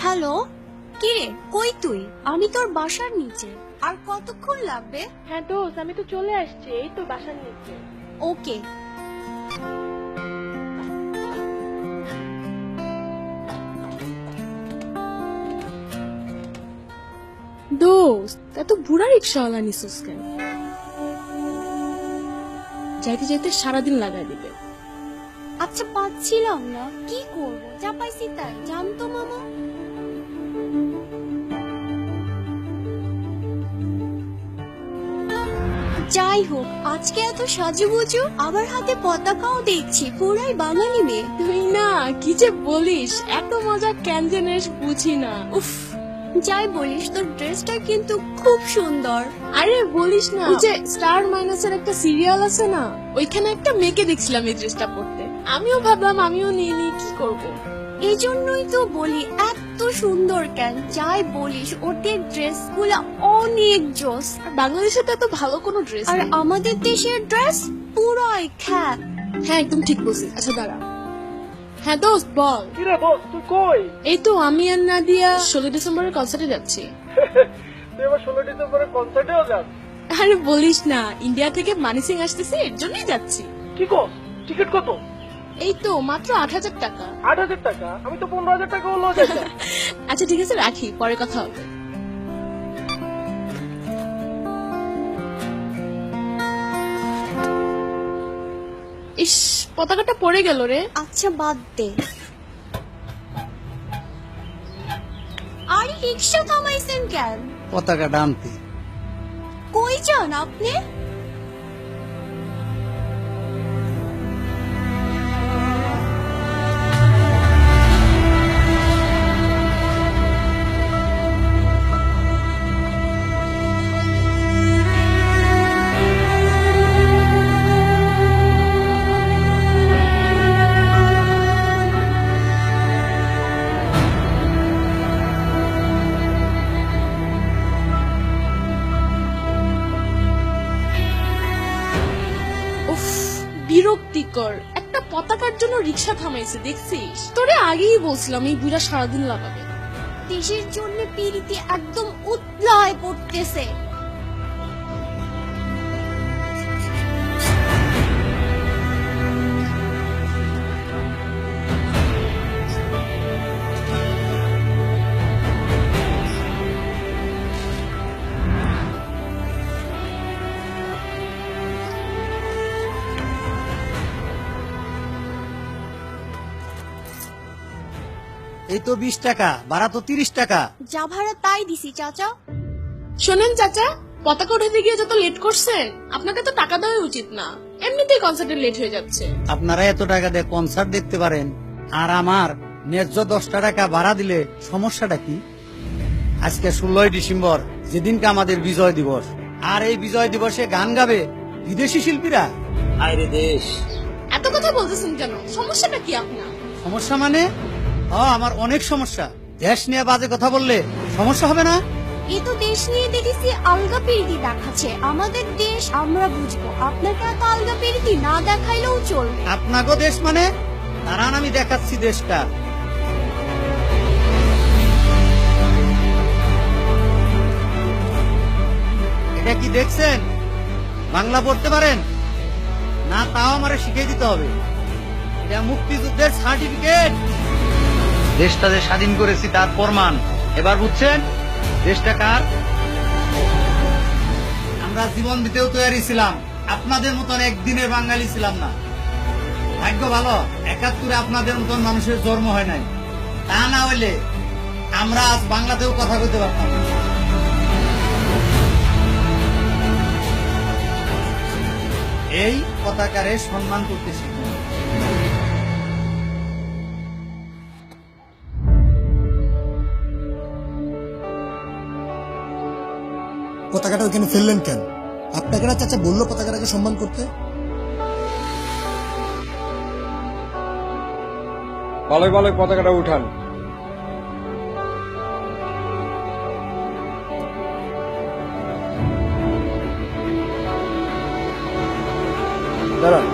Hello, কিরে কই তুই? আমি তোর বাসার নিচে। আর কতক্ষণ লাগবে? হ্যাঁ দোস্ত, আমি তো চলে আসছি, এই তো বাসার নিচে। ওকে। দোস্ত, এত বুড়া রিক্সাওয়ালা নিছিস কেন? যাইতে যাইতে সারাদিন লাগাই দিবে। আচ্ছা পাচ্ছিলাম না, কি করব? যা পাইছি তাই জানতো মামা। যাই হোক, আজকে এত সাজুগুজু, আবার হাতে পতাকাও দেখছি, পুরাই বাঙালি মেয়ে। তুই না কি যে বলিস, এত মজা কেন যে নেস বুঝি না। উফ, যাই বলিস, তোর ড্রেসটা কিন্তু খুব সুন্দর। আরে বলিস না, ওই যে স্টার মাইনাসের একটা সিরিয়াল আছে না, ওইখানে একটা মেয়েকে দেখছিলাম এই ড্রেসটা পরতে। আমিও ভাবলাম আমিও নিয়ে নিই, কি করব। এই জন্যই তো বলি এত সুন্দর কেন। যাই বলিস, ওদের ড্রেস গুলা অনেক জোস। আর বাংলাদেশে তো এত ভালো কোনো ড্রেস আর নেই। আমাদের দেশের ড্রেস পুরাই খ্যাত। হ্যাঁ একদম ঠিক বলছিস। আচ্ছা দাঁড়া। হ্যাঁ দোস্ত বল। কিরে দোস্ত, তুই কই? এই তো আমি আর নাদিয়া 16 ডিসেম্বরের কনসার্টে যাচ্ছি। তুই এবার 16 ডিসেম্বরের কনসার্টেও যাস? আরে বলিস না, ইন্ডিয়া থেকে মানি সিং আসতেছে, এর জন্যই যাচ্ছি। কি কস? টিকিট কত? এই তো মাত্র 8,000 টাকা। 8,000 টাকা? আমি তো 15,000 টাকা হলো যাইতাম। আচ্ছা ঠিক আছে, রাখি, পরে কথা হবে। ইস, পতাকাটা পড়ে গেল রে। আচ্ছা বাদ দে। আরে রিক্সা থামাইছেন কেন? পতাকাটা আনতে। কই যান আপনি? উফ, বিরক্তিকর। একটা পতাকার জন্য রিক্সা থামাইছে, দেখছিস? তোরে আগেই বলছিলাম এই বুড়া সারাদিন লাগাবে। দেশের জন্য পিরিতি একদম উতলায় পড়তেছে। এই তো 20 টাকা, ভাড়া তো 30 টাকা। যা ভাড়া তাই দিছি চাচা। শোনেন চাচা, পতাকা উঠাতে গিয়ে যত লেট করছেন, আপনাকে তো টাকা দেওয়া উচিত না। এমনিতেই কনসার্টে লেট হয়ে যাচ্ছে। আপনারা এত টাকা দিয়ে কনসার্ট দেখতে পারেন, আর আমার ন্যায্য 10 টাকা ভাড়া দিলে সমস্যাটা কি? আজকে 16 ডিসেম্বর, যেদিনকে আমাদের বিজয় দিবস, আর এই বিজয় দিবসে গান গাবে বিদেশি শিল্পীরা। আইরে দেশ। এত কথা বলতেছেন কেন? সমস্যাটা কি আপনার? সমস্যা মানে? আমার অনেক সমস্যা। দেশ নিয়ে বাজে কথা বললে সমস্যা হবে না? এ তো দেশ নিয়ে দেখেছি আলগা পিরিতি দেখাচ্ছে। আমাদের দেশ আমরা বুঝবো, আপনাকে এত আলগা পিরিতি না দেখাইলেও চলবে। আপনাগো দেশ মানে? দাঁড়ান আমি দেখাচ্ছি দেশটা। এটা কি দেখছেন? বাংলা পড়তে পারেন না? তাও আমারে শিখিয়ে দিতে হবে। এটা মুক্তিযুদ্ধের সার্টিফিকেট। দেশটা যে স্বাধীন করেছি তার প্রমাণ। এবার বুঝছেন দেশটা কার? আমরা জীবন দিতেও তৈরি ছিলাম, আপনাদের মতন একদিনের বাঙালি ছিলাম না। ভাগ্য ভালো 71-এ আপনাদের মতন মানুষের জন্ম হয় নাই। তা না হইলে আমরা আজ বাংলাতেও কথা বলতে পারতাম না। এই পতাকারে সম্মান করতে শিখুন। পতাকাটা ওখানে ফেললেন কেন? আপনাকে না চাচা বললো পতাকাটাকে সম্মান করতে? ভালোই ভালোই পতাকাটা উঠান। দাঁড়ান।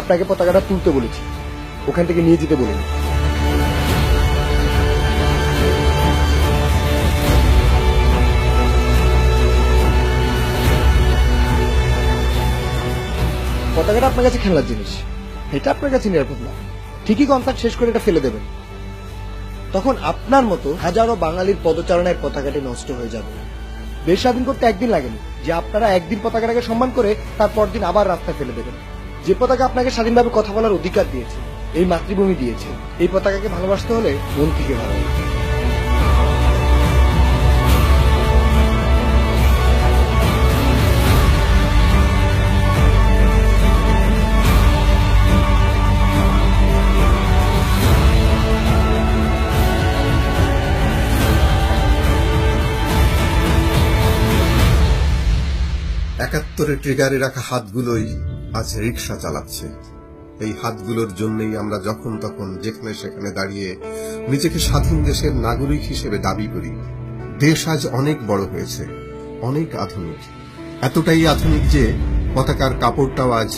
আপনাকে পতাকাটা তুলতে বলেছি, ওখান থেকে নিয়ে যেতে বলিনি। পতাকাটা আপনার কাছে খেলার জিনিস, এটা আপনার কাছে নিরাপদ না। ঠিকই কনসার্ট শেষ করে এটা ফেলে দেবেন, তখন আপনার মতো হাজারো বাঙালির পদচারণায় পতাকাটি নষ্ট হয়ে যাবে। দেশ স্বাধীন করতে একদিন লাগেনি যে আপনারা একদিন পতাকাটাকে সম্মান করে তারপর দিন আবার রাস্তায় ফেলে দেবেন। যে পতাকা আপনাকে স্বাধীনভাবে কথা বলার অধিকার দিয়েছে, এই মাতৃভূমি দিয়েছে, এই পতাকাকে ভালোবাসতে হলে মন থেকে ভালোবাসতে। একাত্তরে ট্রিগারে রাখা হাতগুলোই আজ রিক্সা চালাচ্ছে। এই হাতগুলোর জন্যই আমরা যখন তখন যেখানে সেখানে দাঁড়িয়ে নিজেকে স্বাধীন দেশের নাগরিক হিসেবে দাবি করি। দেশ আজ অনেক বড় হয়েছে, অনেক আধুনিক, এতটাই আধুনিক যে পতাকার কাপড়টাও আজ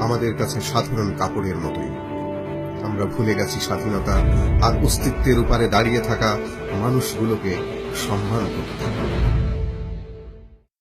আমাদের কাছে সাধারণ কাপড়ের মতোই। আমরা ভুলে গেছি স্বাধীনতা আর অস্তিত্বের উপরে দাঁড়িয়ে থাকা মানুষগুলোকে সম্মান করতে।